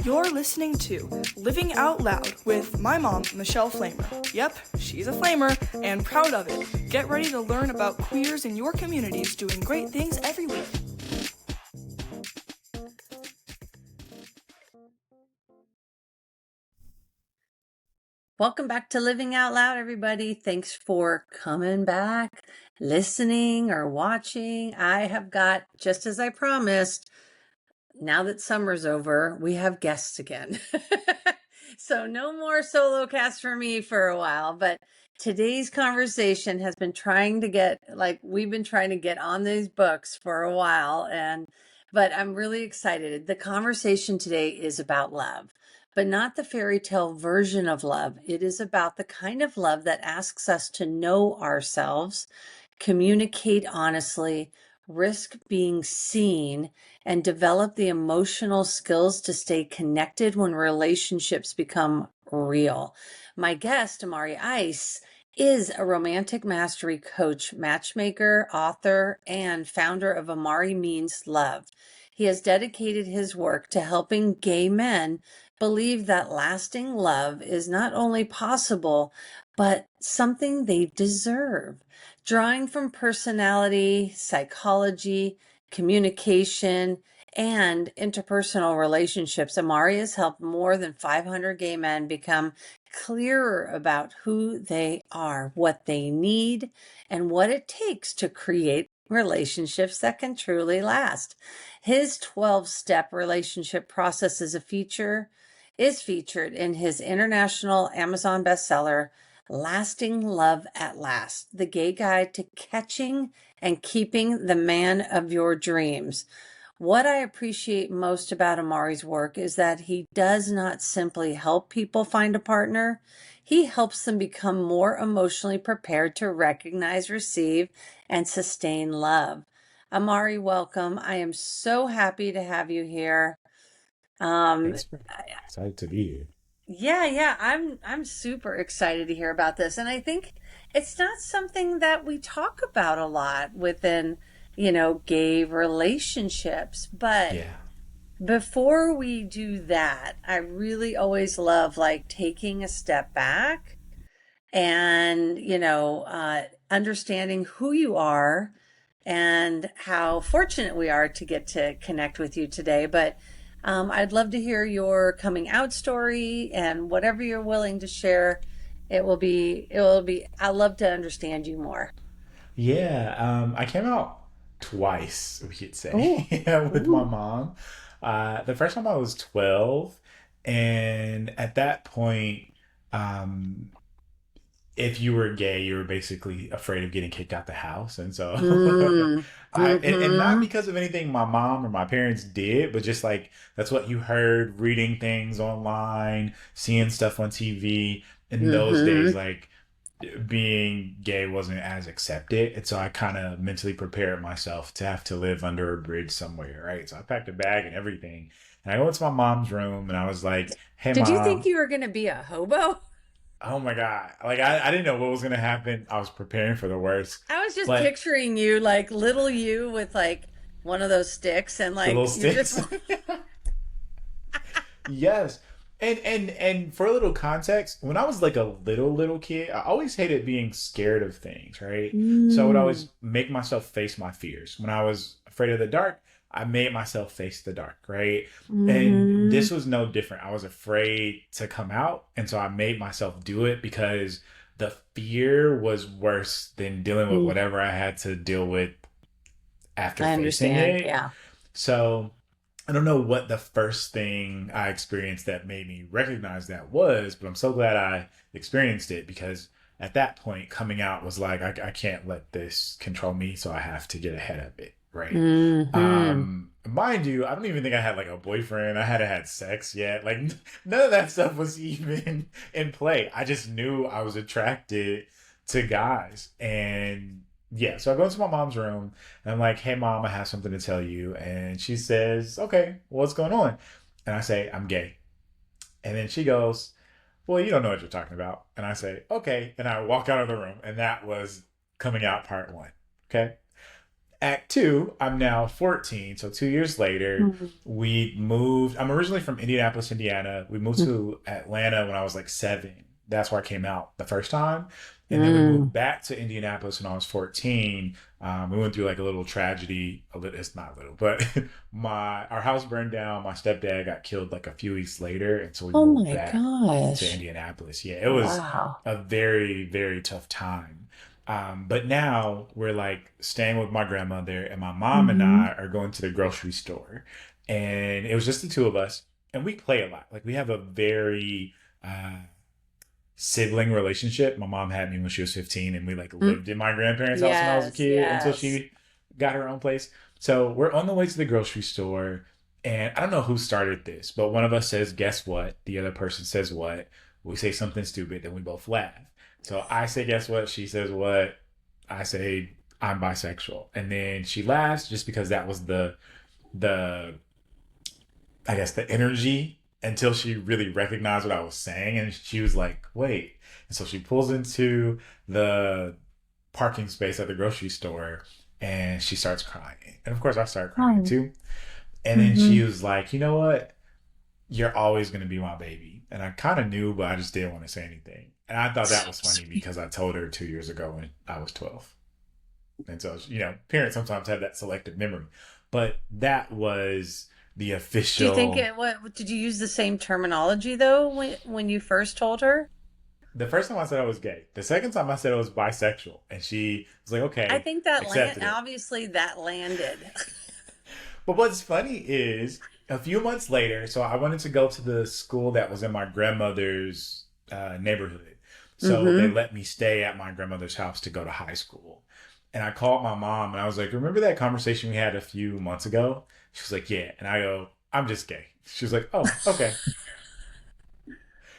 You're listening to Living Out Loud with my mom, Michelle Flamer. Yep, she's a flamer and proud of it. Get ready to learn about queers in your communities doing great things every week. Welcome back to Living Out Loud, everybody. Thanks for coming back, listening, or watching. I have got, just as I promised, now that summer's over, we have guests again. So no more solo cast for me for a while, but today's conversation has been trying to get, we've been trying to get on these books for a while, but I'm really excited. The conversation today is about love, but not the fairy tale version of love. It is about the kind of love that asks us to know ourselves, communicate honestly, risk being seen, and develop the emotional skills to stay connected when relationships become real. My guest, Amari Ice, is a romantic mastery coach, matchmaker, author, and founder of Amari Means Love. He has dedicated his work to helping gay men believe that lasting love is not only possible, but something they deserve. Drawing from personality, psychology, communication, and interpersonal relationships, Amari has helped more than 500 gay men become clearer about who they are, what they need, and what it takes to create relationships that can truly last. His 12-step relationship process is featured in his international Amazon bestseller, Lasting Love at Last, the gay guide to catching and keeping the man of your dreams. What I appreciate most about Amari's work is that he does not simply help people find a partner. He helps them become more emotionally prepared to recognize, receive, and sustain love. Amari, welcome. I am so happy to have you here. Thanks for excited to be here. Yeah, I'm super excited to hear about this. And I think it's not something that we talk about a lot within, gay relationships. But Yeah. before we do that, I really always love taking a step back and, understanding who you are and how fortunate we are to get to connect with you today. But I'd love to hear your coming out story and whatever you're willing to share. I'd love to understand you more. Yeah. I came out twice, we could Oh, say, with my ooh. mom. The first time I was 12. And at that point, um, if you were gay, you were basically afraid of getting kicked out the house. And so Mm, and not mm-hmm, because of anything my mom or my parents did, but just like that's what you heard reading things online, seeing stuff on TV. In those days, mm-hmm. like being gay wasn't as accepted. And so I kind of mentally prepared myself to have to live under a bridge somewhere, right? So I packed a bag and everything. And I went to my mom's room and I was like, hey, Did you think mom, you were going to be a hobo? oh my God. Like, I didn't know what was going to happen. I was preparing for the worst. I was just But picturing you like little you with one of those sticks and the little you're just sticks. Yes. And for a little context, when I was like a little kid, I always hated being scared of things, right? So I would Mm, always make myself face my fears. When I was afraid of the dark, I made myself face the dark, right? And mm-hmm. this was no different. I was afraid to come out, and so I made myself do it because the fear was worse than dealing with Mm, whatever I had to deal with after I facing understand. it. Yeah. So I don't know what the first thing I experienced that made me recognize that was, but I'm so glad I experienced it because at that point, coming out was like, I can't let this control me, so I have to get ahead of it, right? Hmm. Mind you, I don't even think I had like a boyfriend. I hadn't had sex yet. Like none of that stuff was even in play. I just knew I was attracted to guys, and yeah. So I go into my mom's room and I'm like, hey, mom, I have something to tell you. And she says, okay, what's going on? And I say, I'm gay. And then she goes, well, you don't know what you're talking about. And I say, okay. And I walk out of the room. And that was coming out part one. Okay. Act two, I'm now 14. So 2 years later, Mhm. we moved. I'm originally from Indianapolis, Indiana. We moved to Atlanta when I was like 7. That's where I came out the first time. And then we moved Mm. back to Indianapolis when I was 14. We went through like a little tragedy. A little, it's not little, but our house burned down. My stepdad got killed like a few weeks later, and so we Oh moved my back to gosh. Indianapolis. Yeah, it was Wow. a very, very tough time. But now we're like staying with my grandmother, and my mom and Hmm. I are going to the grocery store. And it was just the two of us, and we play a lot. Like we have a very sibling relationship. My mom had me when she was 15, and we like Mm. lived in my grandparents' house when I was a Yes, kid until yes. she got her own place. So we're on the way to the grocery store, and I don't know who started this, but one of us says, "Guess what?" The other person says, "What?" We say something stupid, then we both laugh. So I say, "Guess what?" She says, "What?" I say, "I'm bisexual," and then she laughs just because that was the I guess the energy until she really recognized what I was saying, and she was like, "Wait." And so she pulls into the parking space at the grocery store, and she starts crying. And of course I start crying Oh. too. And then Hmm. she was like, "You know what? You're always going to be my baby." And I kind of knew, but I just didn't want to say anything. And I thought that So was funny sweet. because I told her 2 years ago when I was 12. And so, parents sometimes have that selective memory. But that was the Do you think official. what did you use the same terminology though when you first told her? The first time I said I was gay. The second time I said I was bisexual. And she was like, I okay, think that accepted it. obviously that landed. But what's funny is a few months later, so I wanted to go to the school that was in my grandmother's neighborhood. So they Hmm. let me stay at my grandmother's house to go to high school. And I called my mom and I was like, "Remember that conversation we had a few months ago?" She was like, "Yeah." And I go, "I'm just gay." She was like, "Oh, okay."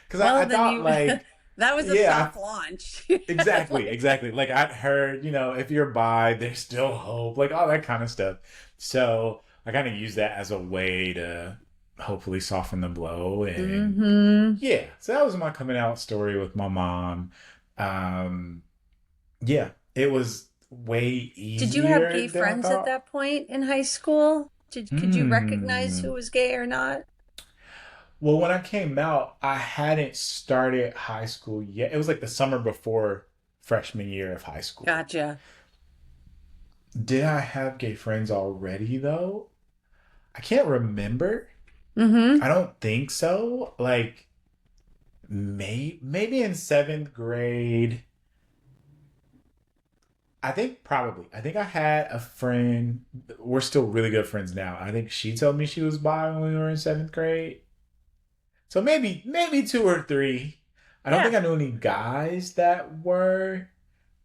Because I Well, then thought, you like, that was a yeah, soft launch. exactly, Like, exactly. Like I'd heard, if you're bi, there's still hope, like all that kind of stuff. So I kind of use that as a way to hopefully soften the blow. And hmm. yeah, so that was my coming out story with my mom. Um, yeah, it was way Did you have easier gay than I friends at thought. that point in high school? Could you recognize who Hmm. was gay or not? Well, when I came out, I hadn't started high school yet. It was like the summer before freshman year of high school. Gotcha. Did I have gay friends already though? I can't remember. Hmm. I don't think so. Like maybe in 7th grade. I think probably. I think I had a friend. We're still really good friends now. I think she told me she was bi when we were in 7th grade. So maybe two or three. I don't Yeah, think I knew any guys that were,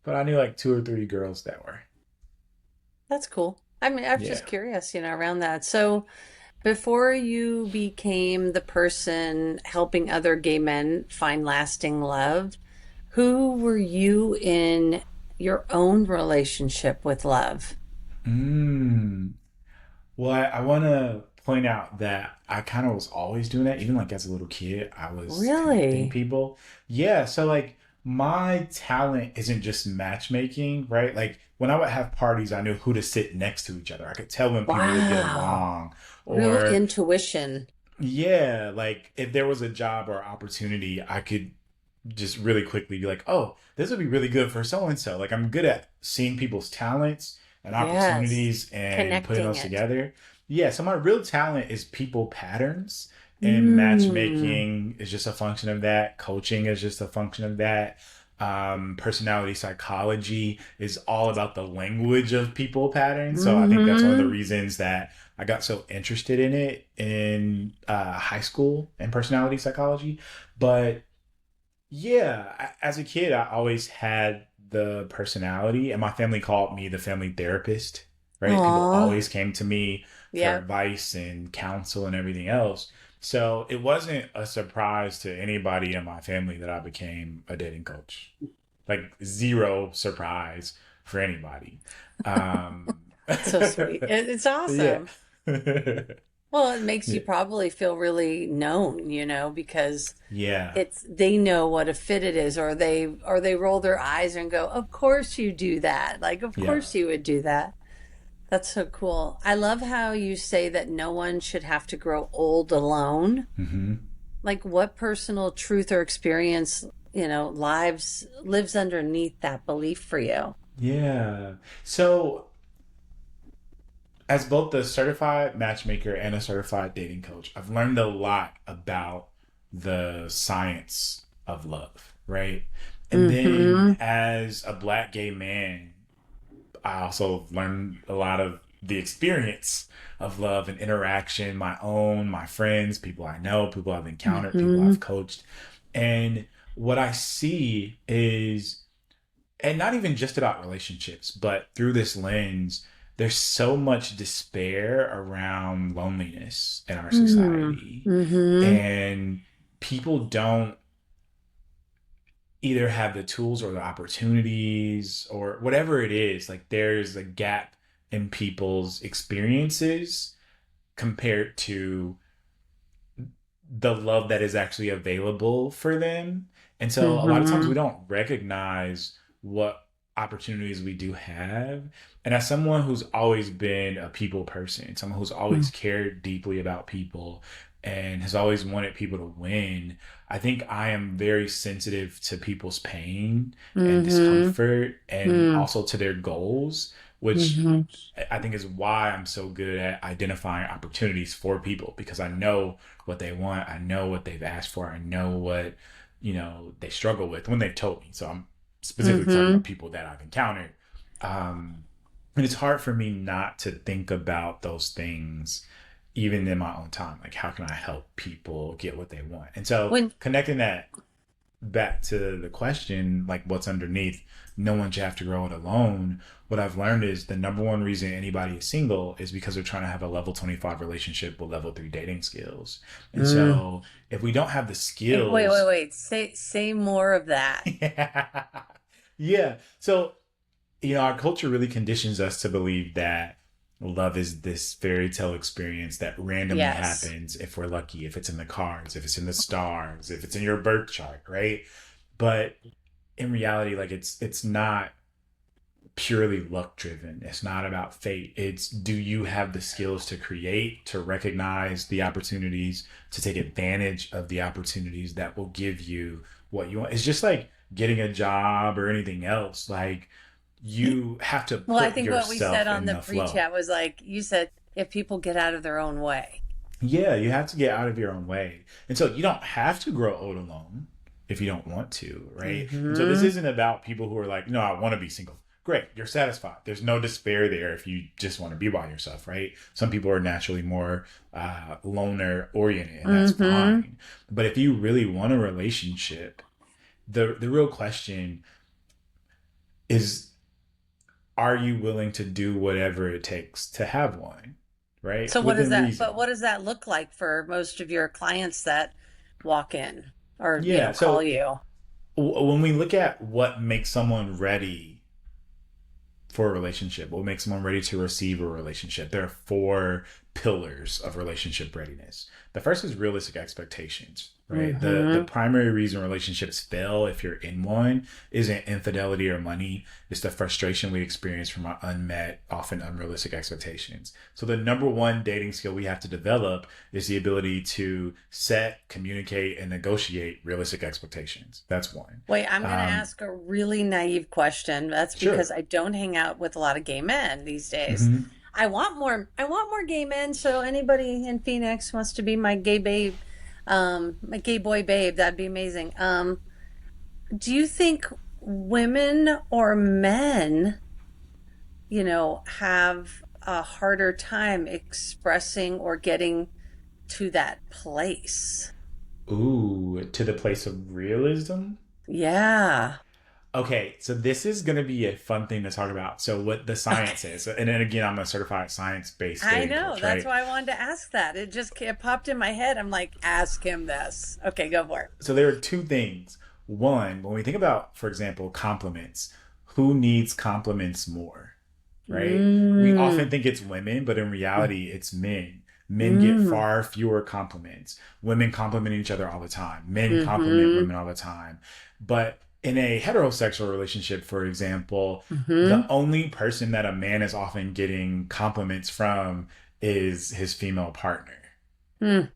but I knew like two or three girls that were. that's cool. I mean, I was Yeah. just curious, around that. So, before you became the person helping other gay men find lasting love, who were you in your own relationship with love? Mm. Well, I want to point out that I kind of was always doing that. Even like as a little kid, I was connecting Really? people. Yeah. So, like, my talent isn't just matchmaking, right? Like, when I would have parties, I knew who to sit next to each other. I could tell when people would get Wow. along. Real Or, intuition. yeah, like if there was a job or opportunity, I could just really quickly be like, oh, this would be really good for so and so. Like I'm good at seeing people's talents and Yes. opportunities and putting Connecting those it. together. Yeah, so my real talent is people patterns, and Mm. matchmaking is just a function of that. Coaching is just a function of that. Personality psychology is all about the language of people patterns. So I think that's one of the Hmm. reasons that I got so interested in it in high school and personality psychology. But yeah, as a kid, I always had the personality, and my family called me the family therapist, right? People Aw. always came to me for Yep. advice and counsel and everything else. So it wasn't a surprise to anybody in my family that I became a dating coach. Like, zero surprise for anybody. Um, So sweet. It's yeah. awesome. Well, it makes you probably feel really known, because Yeah. they know what a fit it is, or they roll their eyes and go, "Of course you do that." Like, of Yeah. course you would do that. That's so cool. I love how you say that no one should have to grow old alone. Hmm. Like what personal truth or experience, lives underneath that belief for you? Yeah. So, as both the certified matchmaker and a certified dating coach, I've learned a lot about the science of love, right? And then Mm-hmm. as a black gay man, I also learned a lot of the experience of love and interaction, my own, my friends, people I know, people I've encountered, people Mm-hmm. I've coached. And what I see is, and not even just about relationships, but through this lens, there's so much despair around loneliness in our society. Mm-hmm. And people don't either have the tools or the opportunities or whatever it is. Like there's a gap in people's experiences compared to the love that is actually available for them. And so a lot of times Mm-hmm. we don't recognize what opportunities we do have. And as someone who's always been a people person, someone who's always cared deeply about people and has always wanted people to win, I think I am very sensitive to people's pain and Mm-hmm. discomfort and Mm-hmm. also to their goals, which Mm-hmm. I think is why I'm so good at identifying opportunities for people because I know what they want. I know what they've asked for. I know what, they struggle with when they've told me. So I'm specifically talking Mm-hmm. about people that I've encountered. Um, and it's hard for me not to think about those things even in my own time. Like, how can I help people get what they want? And so When connecting that back to the question, like what's underneath, no one should have to grow it alone. What I've learned is the number one reason anybody is single is because they're trying to have a level 25 relationship with level 3 dating skills. And mm. so if we don't have the Wait, wait, skills, wait. Say more of that. yeah. Yeah. So our culture really conditions us to believe that love is this fairy tale experience that randomly Yes. happens if we're lucky, if it's in the cards, if it's in the stars, if it's in your birth chart, right? But in reality, like it's not purely luck driven. It's not about fate. It's, do you have the skills to create, to recognize the opportunities, to take advantage of the opportunities that will give you what you want. It's just like getting a job or anything else. Like, you have to Well, I put think what we said yourself on in the the flow. pre-chat was like you said, if people get out of their own way. Yeah, you have to get out of your own way. And so you don't have to grow old alone if you don't want to, right? And so this Mm-hmm. isn't about people who are like, no, I want to be single. Great, you're satisfied. There's no despair there if you just want to be by yourself, right? Some people are naturally more loner oriented, and that's Mm-hmm. fine. But if you really want a relationship, the real question is, are you willing to do whatever it takes to have one, right? So Within reason. what does that look like for most of your clients that walk in or, Yeah. call So you? when we look at what makes someone ready for a relationship, what makes someone ready to receive a relationship, there are four pillars of relationship readiness. The first is realistic expectations, right? The Mm-hmm. primary reason relationships fail, if you're in one, isn't infidelity or money. It's the frustration we experience from our unmet, often unrealistic expectations. So the number one dating skill we have to develop is the ability to set, communicate, and negotiate realistic expectations. That's one. Wait, I'm going to Um, ask a really naive question. That's because sure. I don't hang out with a lot of gay men these days. Hmm. I want more gay men, so anybody in Phoenix wants to be my gay babe, my gay boy babe, that'd be amazing. Do you think women or men, have a harder time expressing or getting to that place? Ooh, to the place of realism. Yeah. Okay, so this is going to be a fun thing to talk about. So, what the Okay. science is, and then again, I'm a certified science-based I dating know. coach, That's right? why I wanted to ask that. It popped in my head. I'm like, ask him this. Okay, go for it. So, there are two things. One, when we think about, for example, compliments, who needs compliments more, right? We often Mm, think it's women, but in reality, it's men. Men get mm, far fewer compliments. Women compliment each other all the time. Men compliment mm-hmm. women all the time. But In a heterosexual relationship, for example, the Mm-hmm. only person that a man is often getting compliments from is his female partner, Mm.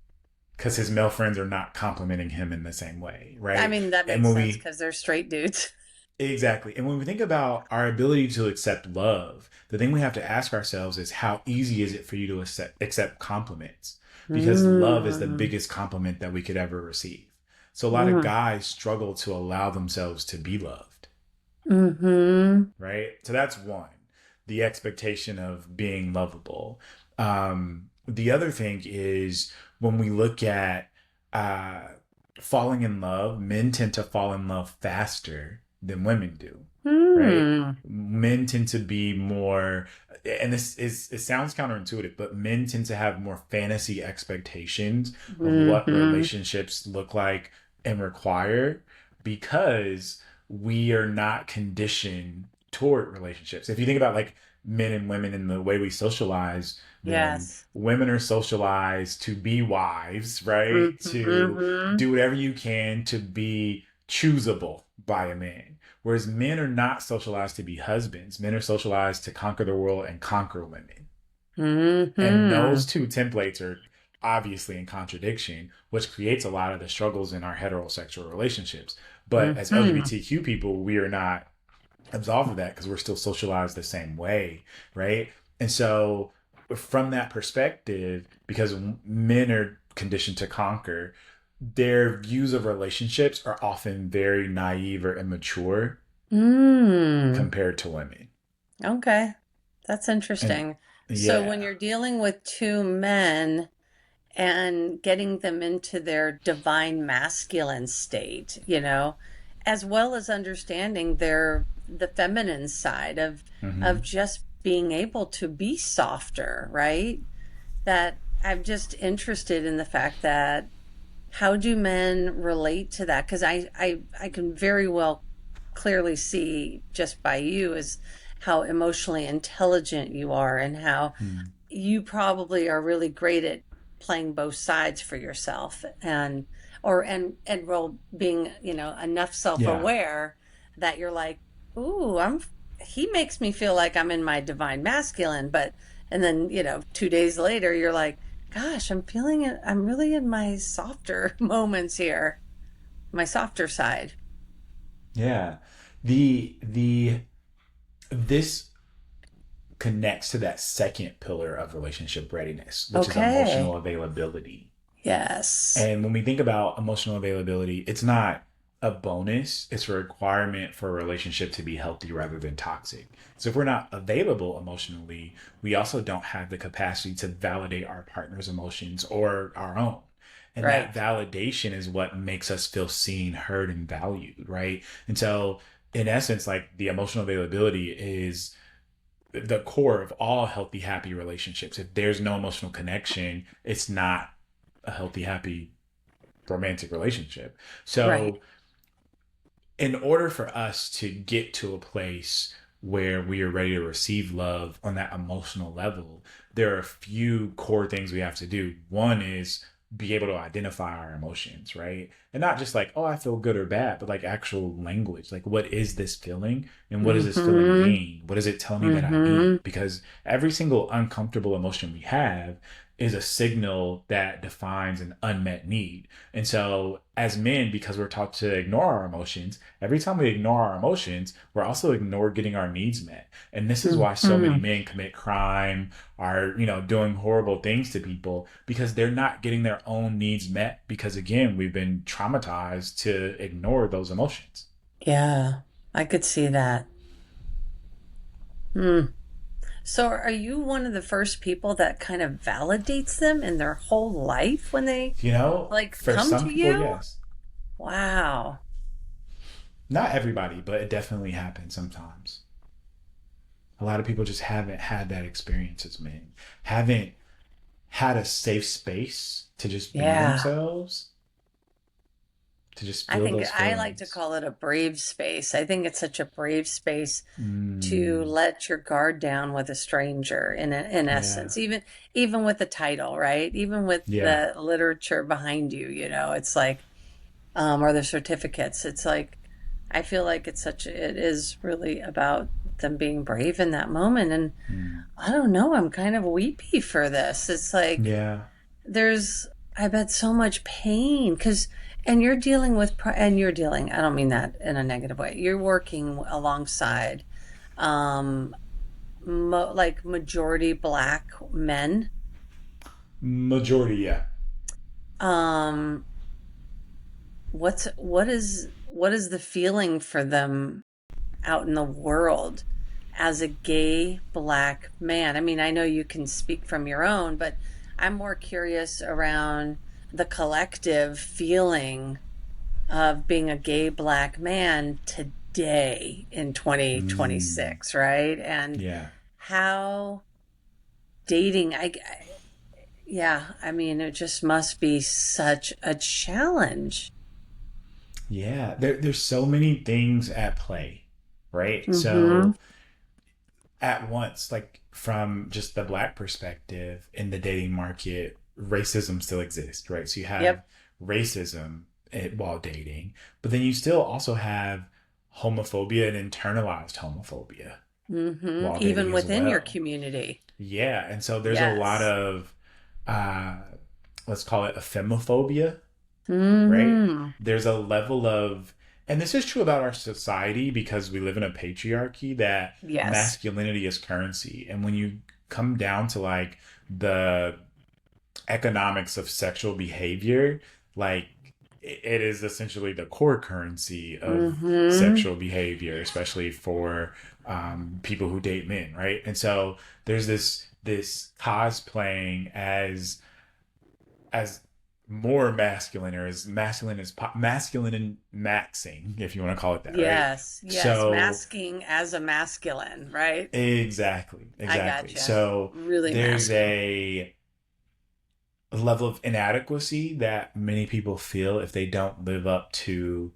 because his male friends are not complimenting him in the same way, I right? mean, that And makes when sense we because they're straight dudes. Exactly. And when we think about our ability to accept love, the thing we have to ask ourselves is how easy is it for you to accept compliments? Because love is the Mm. biggest compliment that we could ever receive. So a lot of Mm. guys struggle to allow themselves to be loved, Mm-hmm. right? So that's one, the expectation of being lovable. The other thing is when we look at uh, falling in love, men tend to fall in love faster than women do, right? Mm. Men tend to be more, and this is, it sounds counterintuitive, but men tend to have more fantasy expectations of what Mm-hmm. relationships look like and require, because we are not conditioned toward relationships. If you think about like men and women and the way we socialize, then Yes. women are socialized to be wives, right? Mm-hmm. To Mm-hmm. do whatever you can to be choosable by a man. Whereas men are not socialized to be husbands. Men are socialized to conquer the world and conquer women. And Mm-hmm. those two templates are obviously in contradiction, which creates a lot of the struggles in our heterosexual relationships. But as Mm-hmm. LGBTQ people, we are not absolved of that because we're still socialized the same way, right? And so, from that perspective, because men are conditioned to conquer, their views of relationships are often very naive or immature Mm. compared to women. Okay. That's And interesting. So when yeah. you're dealing with two men and getting them into their divine masculine state, as well as understanding the feminine side of Hmm. just being able to be softer, right? That I'm just interested in the fact that how do men relate to that? Because I can very well clearly see just by you is how emotionally intelligent you are and how Hmm. you probably are really great at playing both sides for yourself and role being, enough Yeah. self-aware that you're like, ooh, he makes me feel like I'm in my divine masculine, but and then, 2 days later you're like, gosh, I'm feeling it. I'm really in my softer moments here, my softer side. Yeah. The this connects to that second pillar of relationship readiness, which is Okay. emotional availability. Yes. And when we think about emotional availability, it's not a bonus, it's a requirement for a relationship to be healthy rather than toxic. So if we're not available emotionally, we also don't have the capacity to validate our partner's emotions or our own. And that Right. validation is what makes us feel seen, heard, and valued, right? And so, in essence, like the emotional availability is the core of all healthy, happy relationships. If there's no emotional connection, it's not a healthy, happy romantic relationship. Right. So, in order for us to get to a place where we are ready to receive love on that emotional level, there are a few core things we have to do. One is be able to identify our emotions, right? And not just like, oh, I feel good or bad, but like actual language. Like, what is this feeling? And what does this feeling Mm-hmm. mean? What does it tell me that I Mm-hmm. need? Because every single uncomfortable emotion we have is a signal that defines an unmet need. And so, as men, because we're taught to ignore our emotions, every time we ignore our emotions, we're also ignored getting our needs met. And this is why so many Mm-hmm. men commit crime, are, doing horrible things to people because they're not getting their own needs met because again, we've been traumatized to ignore those emotions. Yeah, I could see that. Hmm. So are you one of the first people that kind of validates them in their whole life when they like For come some to people, you? yes. Wow. Not everybody, but it definitely happens sometimes. A lot of people just haven't had that experience as men, haven't had a safe space to just be Yeah. themselves, to just I feel think those I like to feelings. call it a brave space. I think it's such a brave space to Mm, let your guard down with a stranger in yeah. essence, even with the title, right? Even with Yeah. the literature behind you, it's like or the certificates. It's like, I feel like it is really about them being brave in that moment. And Mm. I don't know, I'm kind of weepy for this. It's like Yeah. there's, I bet, so much pain because, and you're dealing with, and you're dealing, I don't mean that in a negative way. You're working alongside, um, like majority black men. Majority, yeah. Um, what is the feeling for them out in the world as a gay black man? I mean, I know you can speak from your own, but I'm more curious around the collective feeling of being a gay black man today in Mm. 2026, right? And Yeah. how dating, yeah, I mean, it just must be such a challenge. Yeah. There's so many things at play, right? Mm-hmm. So at once, like from just the black perspective in the dating market, racism still exists, right? So you have Yep. racism while dating, but then you still also have homophobia and internalized homophobia Mm-hmm. while dating Even as within your well. community. Yeah, and so there's a lot Yes. of uh let's call it ephemophobia, right? Mm-hmm. There's a level of, and this is true about our society because we live in a patriarchy, that Yes. masculinity is currency. And when you come down to like the economics of sexual behavior, like it is essentially the core currency of Mm-hmm. sexual behavior, especially for people who date men, right? And so there's this cosplaying as more masculine, or as masculine as masculine and maxing, if you want to call it that, right? Yes. Yes. So Masking as a masculine, right? exactly, I exactly. gotcha. So Really there's masking. a level of inadequacy that many people feel if they don't live up to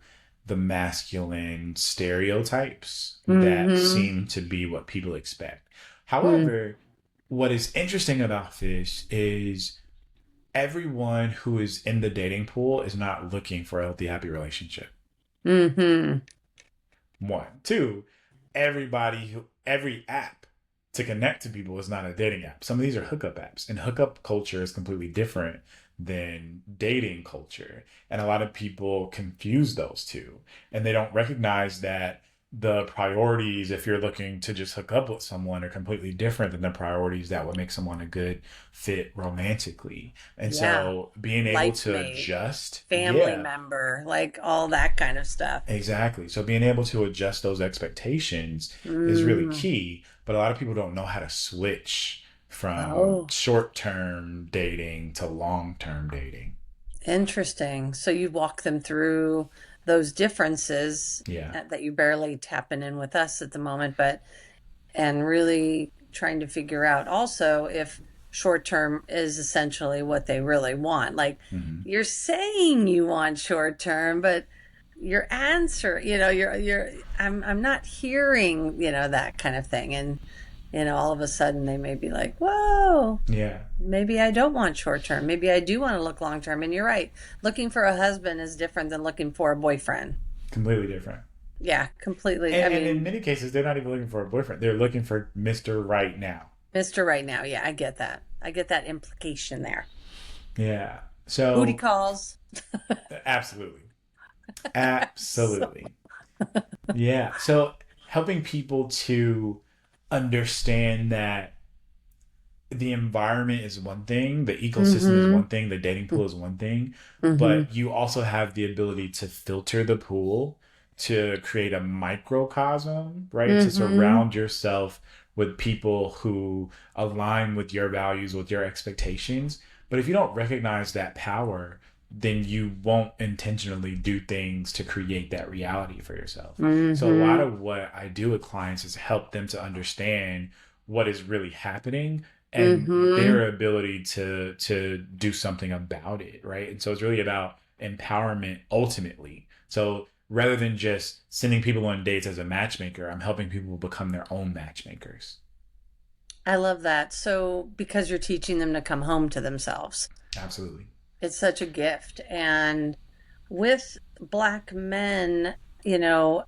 the masculine stereotypes that Mm-hmm. seem to be what people expect. Mm-hmm. However, what is interesting about this is everyone who is in the dating pool is not looking for a healthy, happy relationship. Mm-hmm. One. Two, every app to connect to people is not a dating app. Some of these are hookup apps, and hookup culture is completely different than dating culture. And a lot of people confuse those two, and they don't recognize that the priorities, if you're looking to just hook up with someone, are completely different than the priorities that would make someone a good fit romantically. And Yeah. so being able Life to mate, adjust, family yeah, member, like all that kind of stuff. exactly. So being able to adjust those expectations is really Mm. key, but a lot of people don't know how to switch from Oh, short-term dating to long-term dating. interesting. So you walk them through those differences Yeah. that you barely tapping in with us at the moment, but and really trying to figure out also if short term is essentially what they really want. Like Hmm. you're saying you want short term, but your answer, you're I'm not hearing, that kind of thing. And all of a sudden they may be like, whoa, Yeah. maybe I don't want short term. Maybe I do want to look long term. And you're right. Looking for a husband is different than looking for a boyfriend. Completely different. Yeah, completely. I And in mean, many cases, they're not even looking for a boyfriend. They're looking for Mr. Right Now. Mr. Right Now. Yeah, I get that. I get that implication there. Yeah. Booty So calls. absolutely. So, Absolutely. Yeah. So helping people to understand that the environment is one thing, the ecosystem is mm-hmm. one thing, the dating pool is one thing, Mm-hmm. but you also have the ability to filter the pool, to create a microcosm, right? To Mm-hmm. surround yourself with people who align with your values, with your expectations. But if you don't recognize that power, then you won't intentionally do things to create that reality for yourself. So a lot Mm-hmm. of what I do with clients is help them to understand what is really happening and Mm-hmm. their ability to do something about it, right? And so it's really about empowerment ultimately. So rather than just sending people on dates as a matchmaker, I'm helping people become their own matchmakers. I love that. So, because you're teaching them to come home to themselves, Absolutely. it's such a gift. And with Black men, you know,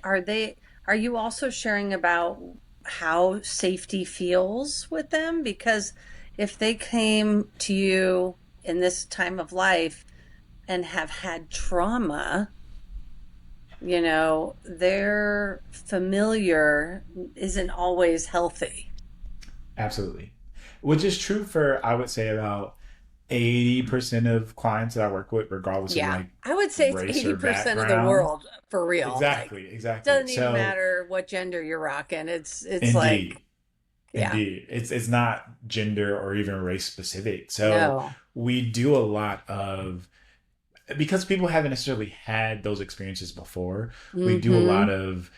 are they, are you also sharing about how safety feels with them? Because if they came to you in this time of life and have had trauma, their familiar isn't always healthy. Absolutely. Which is true for, I would say, about 80% of clients that I work with, regardless of Yeah. like I would say it's race or 80% of the background. world for real. Like, Exactly, exactly. doesn't even So, matter what gender you're rocking. It's like, indeed, yeah, it's not gender or even race specific. So no. we do a lot of, because people haven't necessarily had those experiences before, we do a Mm-hmm. lot of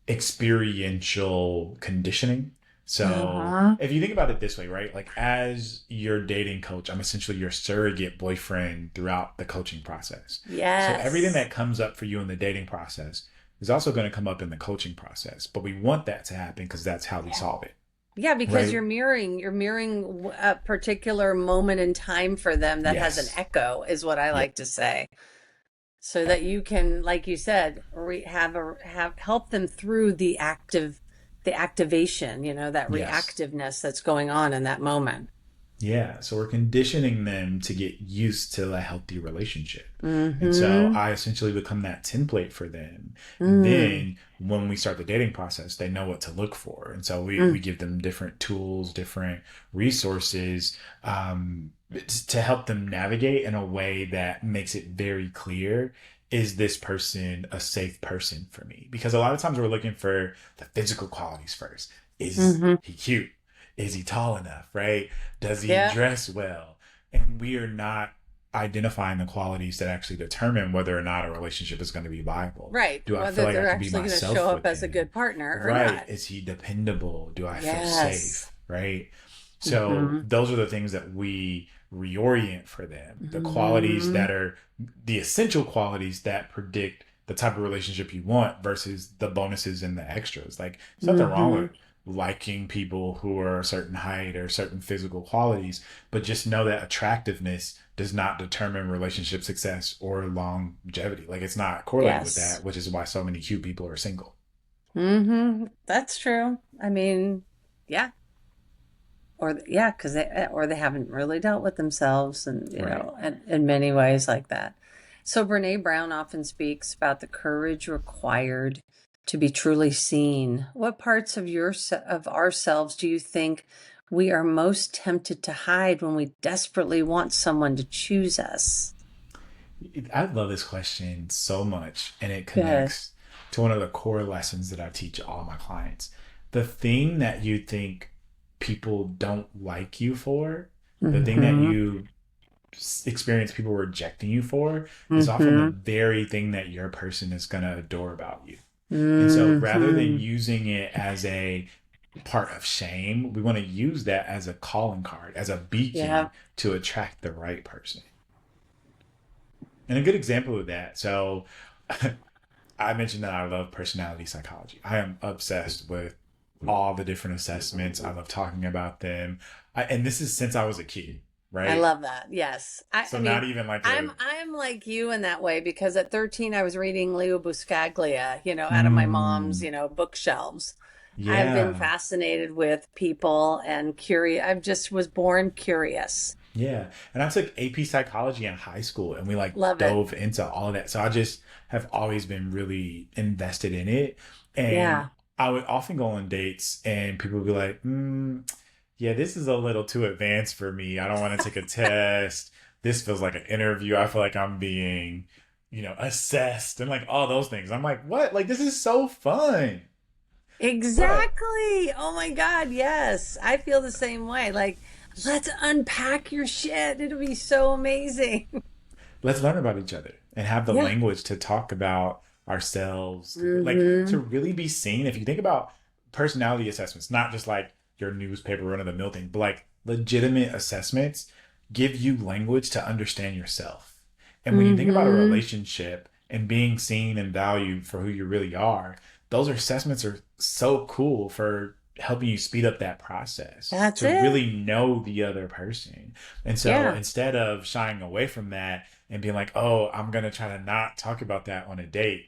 experiential conditioning. So Uh-huh. if you think about it this way, right? Like as your dating coach, I'm essentially your surrogate boyfriend throughout the coaching process. So everything Yes. that comes up for you in the dating process is also going to come up in the coaching process. But we want that to happen because that's how we Yeah. solve it, Yeah, because right? you're mirroring a particular moment in time for them that has an Yes. echo, is what I Yeah. like to say. So that you can, like you said, have help them through the activation, that Yes. reactiveness that's going on in that moment. Yeah, so we're conditioning them to get used to a healthy relationship. And so Mm-hmm. I essentially become that template for them. And Mm. then when we start the dating process, they know what to look for. And so we Mm. give them different tools, different resources to help them navigate in a way that makes it very clear, is this person a safe person for me? Because a lot of times we're looking for the physical qualities first. Is Mm-hmm. he cute? Is he tall enough? Right? Does he Yeah. dress well? And we are not identifying the qualities that actually determine whether or not a relationship is going to be viable. Right. Do I feel Whether like I they're can be actually going to show myself up with as a him? good partner or Right. not. Is he dependable? Do I feel Yes. safe? Right. So Mm-hmm. those are the things that we reorient for them. The qualities Mm-hmm. that are the essential qualities that predict the type of relationship you want versus the bonuses and the extras. Like, there's nothing wrong Mm-hmm. with liking people who are a certain height or certain physical qualities, but just know that attractiveness does not determine relationship success or longevity. Like, it's not correlated with Yes. that, which is why so many cute people are single. Mm-hmm. That's true. I mean, yeah. Yeah, because they haven't really dealt with themselves, and Right. in many ways like that. So Brene Brown often speaks about the courage required to be truly seen. What parts of of ourselves do you think we are most tempted to hide when we desperately want someone to choose us? I love this question so much, and it Good. connects to one of the core lessons that I teach all my clients. The thing that you think people don't like you for, the thing that Mm-hmm. you experience people rejecting you for, is often the Mm-hmm. very thing that your person is going to adore about you. And so rather than Mm-hmm. using it as a part of shame, we want to use that as a calling card, as a Yeah. beacon to attract the right person. And a good example of that. So I mentioned that I love personality psychology. I am obsessed with all the different assessments. I love talking about them. And this is since I was a kid, I right? love that. Yes. I So mean, not even like a, I'm like you in that way because at 13 I was reading Leo Buscaglia, out of my mom's, mm, bookshelves. I've been yeah. fascinated with people and curious. I just was born curious. Yeah. And I took AP psychology in high school and we like Love it. dove into all of that. So I just have always been really invested in it. And Yeah. I would often go on dates and people would be like, yeah, this is a little too advanced for me. I don't want to take a test. This feels like an interview. I feel like I'm being, assessed and like all those things. I'm like, what? Like, this is so fun. But Exactly. Oh my God. Yes. I feel the same way. Like, let's unpack your shit. It'll be so amazing. let's learn about each other and have the Yeah. language to talk about ourselves, like to Mm-hmm. really be seen. If you think about personality assessments, not just like your newspaper run of the mill thing, but like legitimate assessments give you language to understand yourself. And when you think about a Mm-hmm. relationship and being seen and valued for who you really are, those assessments are so cool for helping you speed up that process That's to it. really know the other person. And so Yeah. instead of shying away from that, and being like, oh, I'm gonna try to not talk about that on a date.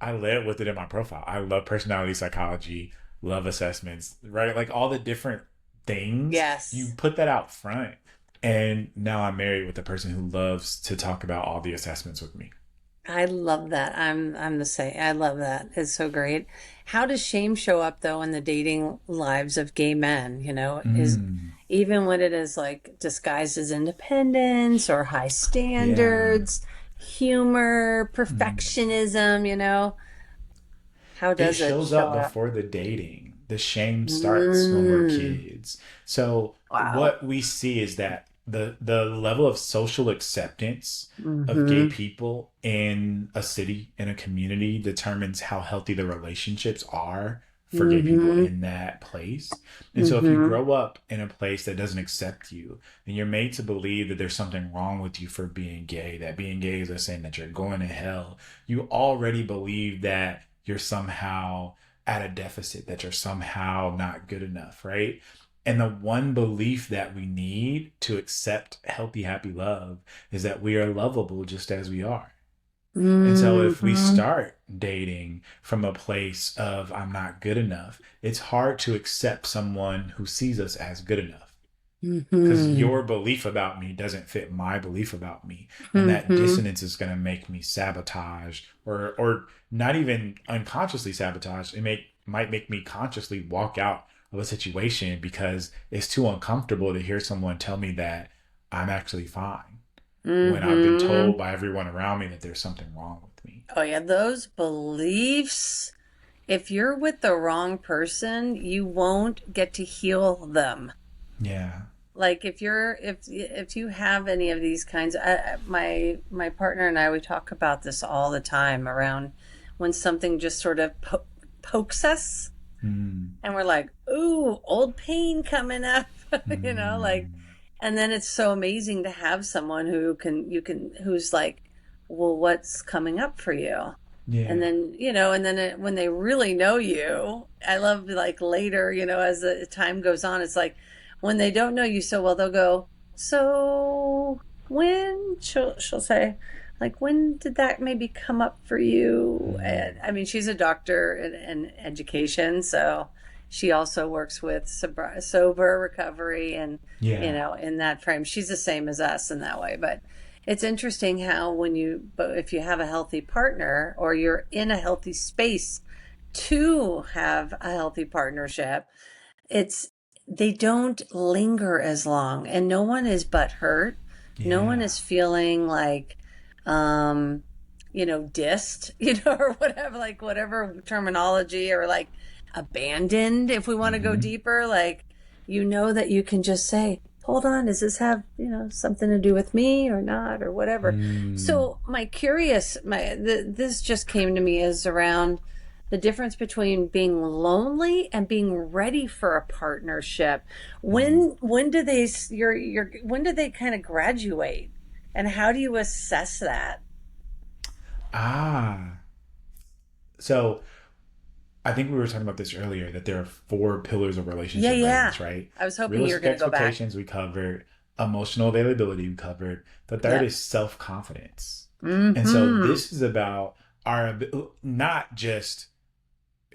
I led with it in my profile. I love personality psychology, love assessments, right? Like all the different things, you Yes. put that out front. And now I'm married with a person who loves to talk about all the assessments with me. I love that. I'm the same. I love that. It's so great. How does shame show up though in the dating lives of gay men? Is Mm, even when it is like disguised as independence or high yeah. standards, humor, Mm. perfectionism, how It does it shows show up up? before the dating. The shame starts when we're Mm, kids. So wow. what we see is that the level of social acceptance of gay Mm-hmm. people in a city, in a community, determines how healthy the relationships are for gay people Mm-hmm. in that place. And so if you Mm-hmm. grow up in a place that doesn't accept you, and you're made to believe that there's something wrong with you for being gay, that being gay is a sin, that you're going to hell, you already believe that you're somehow at a deficit, that you're somehow not good enough, right? And the one belief that we need to accept healthy, happy love is that we are lovable just as we are. And so if we Mm-hmm. start dating from a place of I'm not good enough, it's hard to accept someone who sees us as good enough because Mm-hmm. your belief about me doesn't fit my belief about me, and that Mm-hmm. dissonance is going to make me sabotage, or not even unconsciously sabotage. Might make me consciously walk out of a situation because it's too uncomfortable to hear someone tell me that I'm actually fine when I've been Mm-hmm. told by everyone around me that there's something wrong with me. Oh yeah, those beliefs. If you're with the wrong person, you won't get to heal them. Yeah. Like if you have any of these kinds, my partner and I, we talk about this all the time around when something just sort of pokes us, Mm, and we're like, "Ooh, old pain coming up," like, mm, and then it's so amazing to have someone who's like, "Well, what's coming up for you?" And yeah. then, when they really know you, I love like later, as the time goes on, it's like when they don't know you so well, they'll go, "So when," she'll say, like, "When did that maybe come up for you?" And Mm, I mean, she's a doctor in education, so she also works with sober recovery, and yeah. in that frame, she's the same as us in that way. But it's interesting how but if you have a healthy partner or you're in a healthy space to have a healthy partnership, it's they don't linger as long, and no one is but hurt. No one Yeah. is feeling like um dissed, or whatever, like whatever terminology, or like abandoned, if we want to go Hmm. deeper, like that you can just say, hold on, does this have something to do with me or not, or whatever. Mm, So this just came to me, is around the difference between being lonely and being ready for a partnership. mm. When do they your when do they kind of graduate, and how do you assess that? Ah. So I think we were talking about this earlier that there are four pillars of Yeah, relationship yeah. readiness, right? I was hoping you were Realistic going to go back. expectations, we covered. Emotional availability, we covered. The third Yep. is self confidence. And so Mm-hmm. this is about not just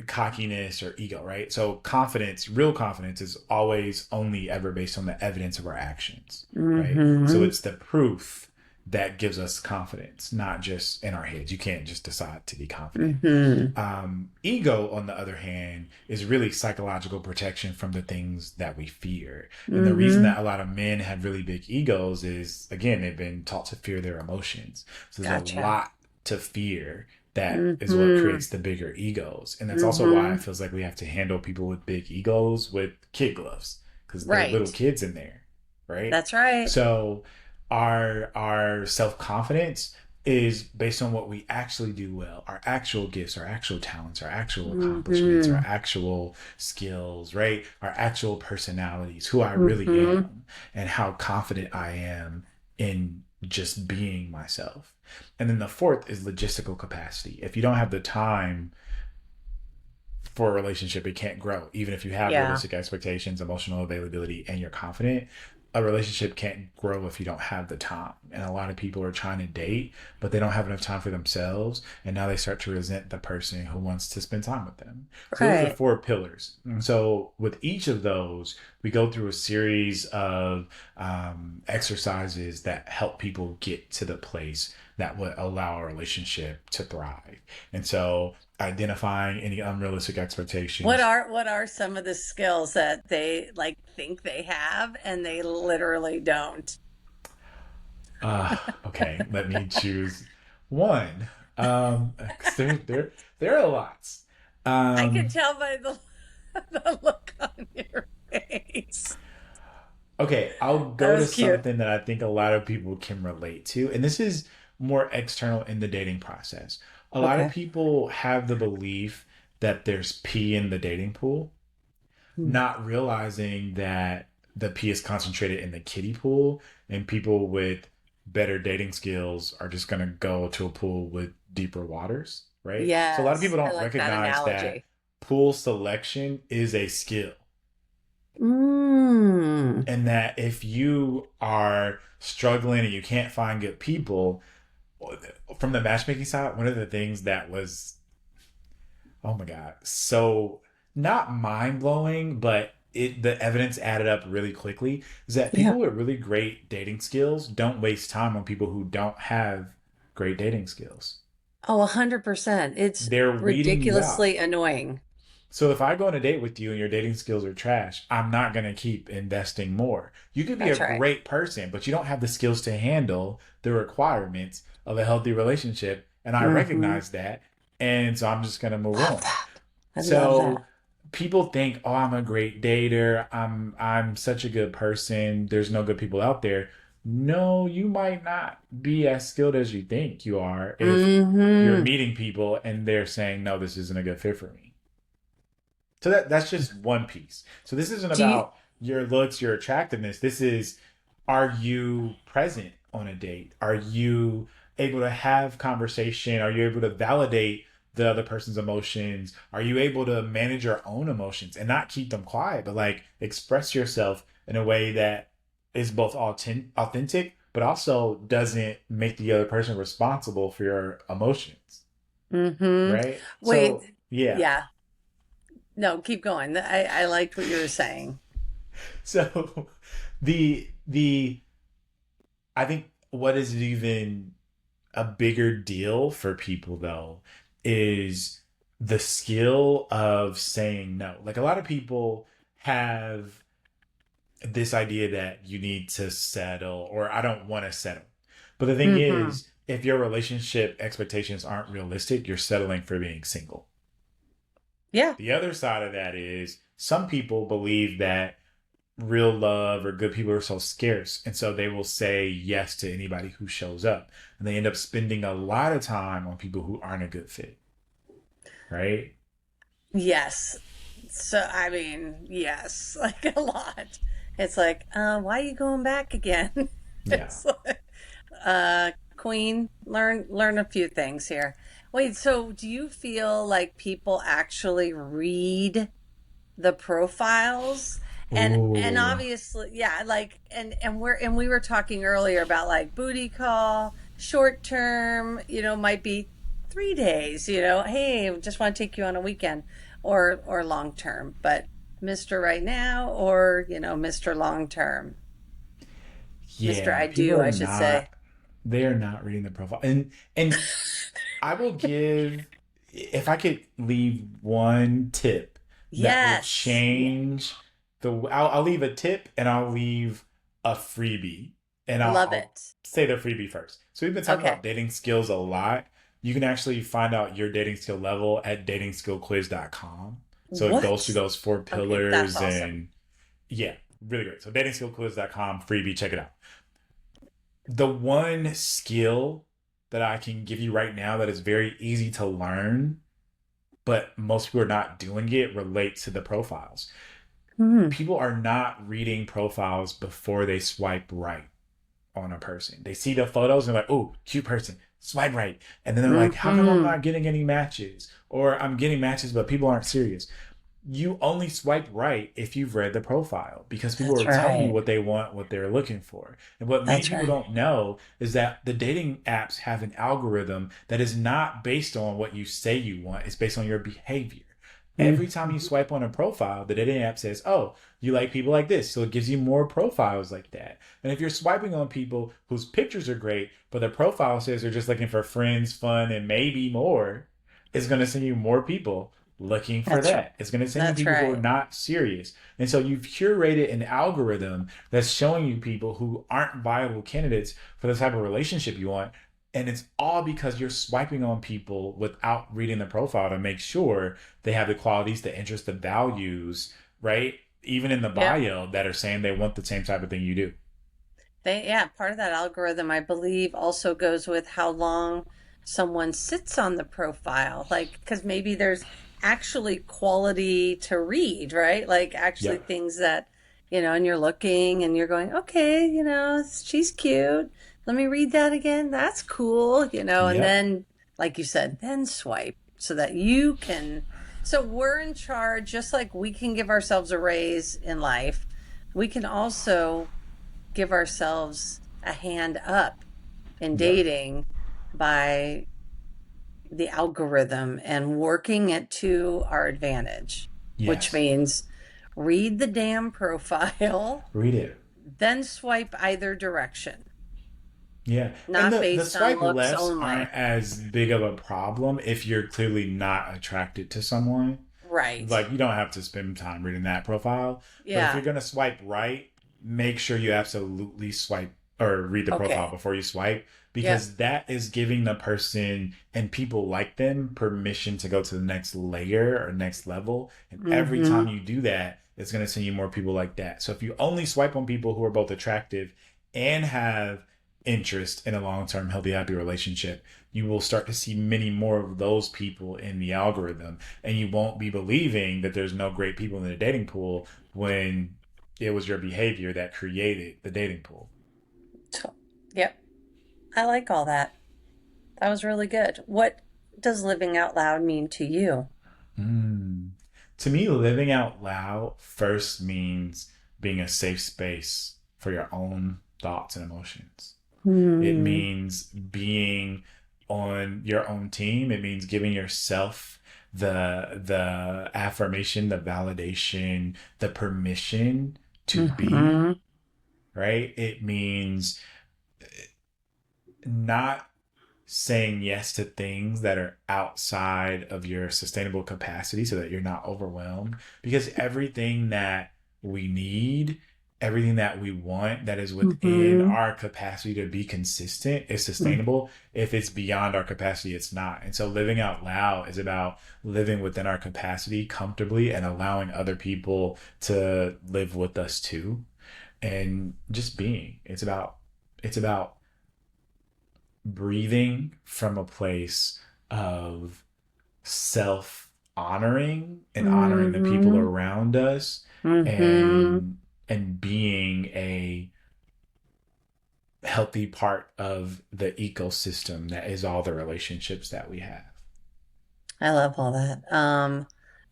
cockiness or ego, right? So confidence, real confidence, is always only ever based on the evidence of our actions, right? So Mm-hmm. it's the proof that gives us confidence, not just in our heads. You can't just decide to be confident. Mm-hmm. Ego, on the other hand, is really psychological protection from the things that we fear. And the reason Mm-hmm. that a lot of men have really big egos is, again, they've been taught to fear their emotions. So there's a Gotcha. lot to fear that is what Mm-hmm. creates the bigger egos. And that's also why it Mm-hmm. feels like we have to handle people with big egos with kid gloves because they're little Right. kids in there, right? That's right. So our self-confidence is based on what we actually do well, our actual gifts, our actual talents, our actual accomplishments, our Mm-hmm. actual skills, right? Our actual personalities, who I really Mm-hmm. am, and how confident I am in just being myself. And then the fourth is logistical capacity. If you don't have the time for a relationship, it can't grow. Even if you have Yeah. realistic expectations, emotional availability, and you're confident, a relationship can't grow if you don't have the time. And a lot of people are trying to date, but they don't have enough time for themselves. And now they start to resent the person who wants to spend time with them. So those are Right. 4 pillars. And so with each of those, we go through a series of exercises that help people get to the place that would allow a relationship to thrive. And so identifying any unrealistic expectations. What are some of the skills that they like think they have and they literally don't? Okay, let me choose one. 'Cause there are lots. I can Um, tell by the the look on your face. okay, I'll That go to was cute. something that I think a lot of people can relate to, and this is more external in the dating process. A lot of Okay. people have the belief that there's pee in the dating pool, Hmm. not realizing that the pee is concentrated in the kiddie pool, and people with better dating skills are just going to go to a pool with deeper waters, right? So a lot of Yes, people I don't like that recognize that analogy. pool selection is a skill, Mm. and that if you are struggling and you can't find good people, from the matchmaking side, one of the things that was, oh my God, so not mind blowing, but the evidence added up really quickly is that Yeah. people with really great dating skills don't waste time on people who don't have great dating skills. Oh, 100%. It's They're reading you out. ridiculously annoying. So if I go on a date with you and your dating skills are trash, I'm not going to keep investing more. You could be a That's right. great person, but you don't have the skills to handle the requirements of a healthy relationship. And I Hmm. recognize that. And so I'm just going to move Love on. that. I love that. So people think, "Oh, I'm a great dater. I'm such a good person. There's no good people out there." No, you might not be as skilled as you think you are if you're Hmm. meeting people and they're saying, "No, this isn't a good fit for me." So that's just one piece. So this isn't Do you? about your looks, your attractiveness. This is, are you present on a date? Are you able to have conversation? Are you able to validate the other person's emotions? Are you able to manage your own emotions and not keep them quiet, but like express yourself in a way that is both authentic, but also doesn't make the other person responsible for your emotions, Hmm. right? Wait. So yeah. Yeah. No, keep going. I liked what you were saying. So the I think what is even a bigger deal for people though is the skill of saying no. Like a lot of people have this idea that you need to settle or I don't want to settle. But the thing Hmm. is, if your relationship expectations aren't realistic, you're settling for being single. Yeah. The other side of that is some people believe that real love or good people are so scarce. And so they will say yes to anybody who shows up. And they end up spending a lot of time on people who aren't a good fit. Right? Yes. So, I mean, yes, like a lot. It's like, why are you going back again? Yeah. It's like, Queen, learn a few things here. Wait, so do you feel like people actually read the profiles? And Ooh. obviously, yeah, like and we were talking earlier about like booty call, short term, might be 3 days, hey, just want to take you on a weekend, or long term, but Mr. Right Now, or Mr. Long Term, Mr. Yeah. I People Do, are I should say. not they're not reading the profile. And I will give, if I could leave one tip that will Yes. Yeah. change I'll leave a tip and I'll leave a freebie. And Love I'll it. say the freebie first. So we've been talking Okay. about dating skills a lot. You can actually find out your dating skill level at datingskillquiz.com. So it goes through What? those four Okay, that's pillars awesome. and yeah, really great. So datingskillquiz.com, freebie, check it out. The one skill that I can give you right now that is very easy to learn, but most people are not doing it, relates to the profiles. Hmm. People are not reading profiles before they swipe right on a person. They see the photos and they're like, oh, cute person, swipe right. And then they're like, how come I'm Hmm. not getting any matches? Or I'm getting matches, but people aren't serious. you only swipe right if you've read the profile, because people That's are telling you right. what they want, what they're looking for. And what many That's people right. don't know is that the dating apps have an algorithm that is not based on what you say you want, it's based on your behavior. Every time you Mhm. swipe on a profile, the dating app says, "Oh, you like people like this." So it gives you more profiles like that. And if you're swiping on people whose pictures are great, but their profile says they're just looking for friends, fun, and maybe more, it's going to send you more people looking for That's right. that. It's going to send you That's people who are right. not serious. And so you've curated an algorithm that's showing you people who aren't viable candidates for the type of relationship you want. And it's all because you're swiping on people without reading the profile to make sure they have the qualities, the interests, the values, right? Even in the Yep. bio that are saying they want the same type of thing you do. Yeah, part of that algorithm, I believe, also goes with how long someone sits on the profile. Like, because maybe there's actually quality to read, right? Like, actually Yep. things that, and you're looking and you're going, okay, she's cute. Let me read that again. That's cool, and Yep. then, like you said, then swipe so that you can. So we're in charge, just like we can give ourselves a raise in life, we can also give ourselves a hand up in Yep. dating by the algorithm and working it to our advantage, which Yes. means read the damn profile, Read it. then swipe either direction, Yeah. And not the based on swipe looks lefts aren't only. as big of a problem if you're clearly not attracted to someone. Right. Like, you don't have to spend time reading that profile. But if you're Yeah. gonna swipe right, make sure you absolutely swipe or read the profile Okay. before you swipe, Yep. because that is giving the person and people like them permission to go to the next layer or next level. And every Mm-hmm. time you do that, it's gonna send you more people like that. So if you only swipe on people who are both attractive and have interest in a long-term healthy happy relationship, you will start to see many more of those people in the algorithm, and you won't be believing that there's no great people in the dating pool when it was your behavior that created the dating pool. So, yep. I like all that. That was really good. What does living out loud mean to you? Mm. To me, living out loud first means being a safe space for your own thoughts and emotions. It Hmm. means being on your own team. It means giving yourself the affirmation, the validation, the permission to be, Mm-hmm. right? It means not saying yes to things that are outside of your sustainable capacity so that you're not overwhelmed, because everything that we need, everything that we want that is within Mm-hmm. our capacity to be consistent is sustainable. If it's beyond our capacity, it's not. And so living out loud is about living within our capacity comfortably and allowing other people to live with us too, and just being. It's about breathing from a place of self honoring and honoring the people Mm-hmm. around us, Mm-hmm. and being a healthy part of the ecosystem that is all the relationships that we have. I love all that.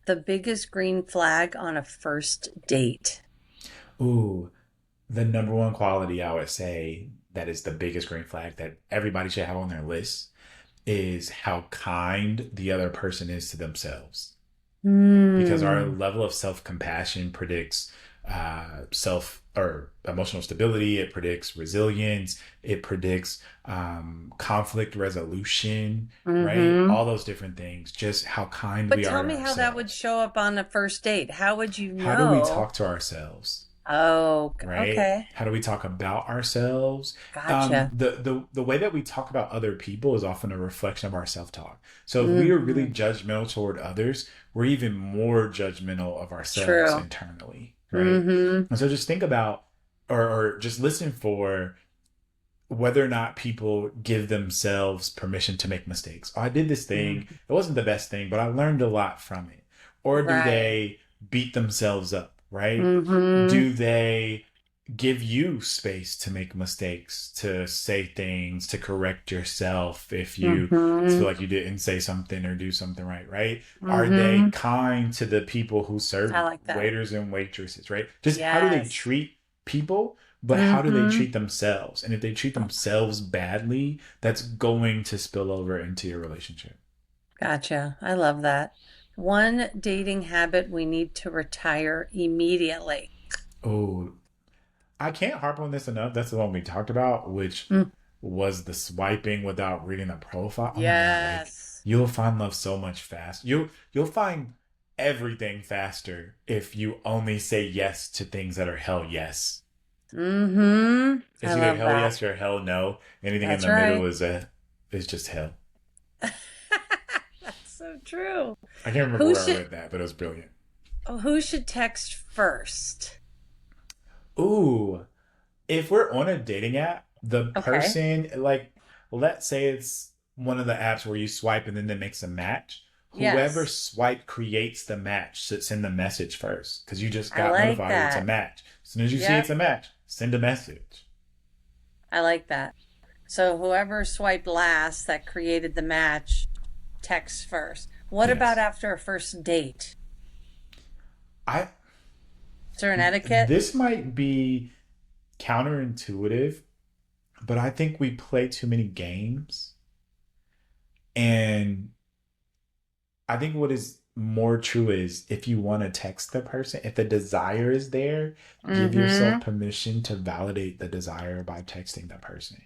The biggest green flag on a first date. Ooh, the number one quality I would say that is the biggest green flag that everybody should have on their list is how kind the other person is to themselves, because our Hmm. level of self compassion predicts self or emotional stability. It predicts resilience. It predicts conflict resolution, right? Mm-hmm. All those different things. Just how kind But we are tell to me how that would ourselves. show up on a first date. How would you How do we know? talk to ourselves? Oh, Right? okay. How do we talk about ourselves? Gotcha. The way that we talk about other people is often a reflection of our self talk. So if we are really Mm-hmm. judgmental toward others, we're even more judgmental of ourselves True. internally, right? Mm-hmm. And so just think about, or just listen for whether or not people give themselves permission to make mistakes. Oh, I did this thing. Mm-hmm. It wasn't the best thing, but I learned a lot from it. Or do Right. they beat themselves up, right? Mm-hmm. Do they give you space to make mistakes, to say things, to correct yourself if you Mm-hmm. feel like you didn't say something or do something right, right? Are they Mm-hmm. kind to the people who serve I you, like that. waiters and waitresses, right? Just how do they Yes. treat people, but how do they Mm-hmm. treat themselves? And if they treat themselves badly, that's going to spill over into your relationship. Gotcha. I love that. One dating habit we need to retire immediately. Oh, I can't harp on this enough. That's the one we talked about, which Mm. was the swiping without reading the profile. Oh my god, like Yes. you'll find love so much faster. You'll find everything faster if you only say yes to things that are hell yes. Mm-hmm. I It's either love hell that. yes or hell no. Anything in That's the middle right. is just hell. That's so true. I can't remember Who where I should read that, but it was brilliant. who should text first? Ooh, if we're on a dating app, the Okay. person, like, let's say it's one of the apps where you swipe and then it makes a match. Whoever Yes. swipe creates the match should send the message first because you just I got like notified it's a that. match. As soon as you see it's Yep. a match, send a message. I like that. So whoever swiped last that created the match texts first. What about Yes. after a first date? I Is there an etiquette? This might be counterintuitive, but I think we play too many games. And I think what is more true is if you want to text the person, if the desire is there, give Mm-hmm. yourself permission to validate the desire by texting the person.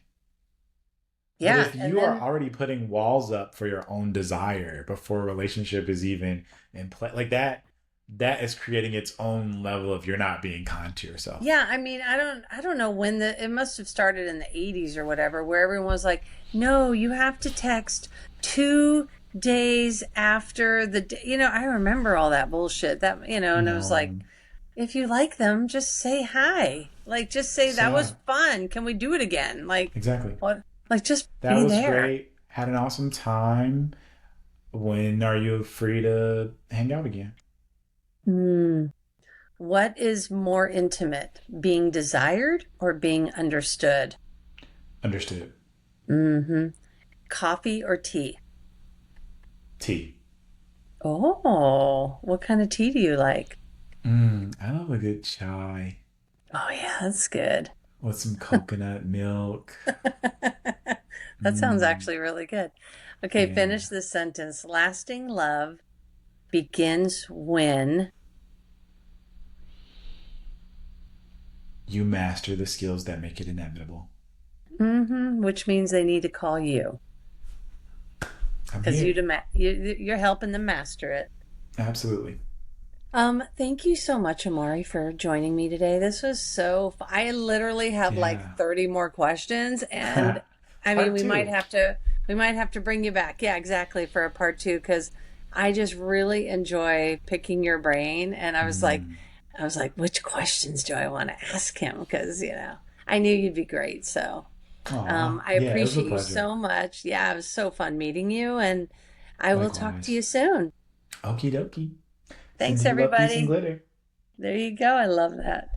But Yeah, if and you are then already putting walls up for your own desire before a relationship is even in play, like that is creating its own level of you're not being kind to yourself. yeah, I mean, I don't know when it must have started in the 80s or whatever, where everyone was like, "No, you have to text 2 days after I remember all that bullshit. And it was like, No, if you like them, just say hi. Like, just say say that was hi. fun. Can we do it again? Like, Exactly. what? Like, just That be was there. great. Had an awesome time. When are you free to hang out again? Hmm. What is more intimate, being desired or being understood? Understood. Mm-hmm. Coffee or tea? Tea. Oh, what kind of tea do you like? I love a good chai Oh, yeah, that's good. with some coconut milk. That sounds Mm, actually really good. Okay, yeah. finish this sentence. Lasting love begins when. You master the skills that make it inevitable. Which means they need to call you I'm because here. you're helping them master it. Absolutely. Thank you so much, Amari, for joining me today. This was I literally have like Yeah. 30 more questions, and I mean, Part two. we might have to bring you back. Yeah, exactly, for a part two, because I just really enjoy picking your brain. And Mm. I was like, which questions do I want to ask him? Because, I knew you'd be great. So, Aw. I Yeah, it was a appreciate you pleasure. so much. Yeah, it was so fun meeting you, and I will talk to Likewise. you soon. Okie dokie. Thanks, Sending you love, peace, and everybody. glitter. There you go. I love that.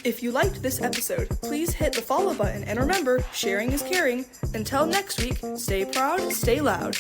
If you liked this episode, please hit the follow button and remember, sharing is caring. Until next week, stay proud, stay loud.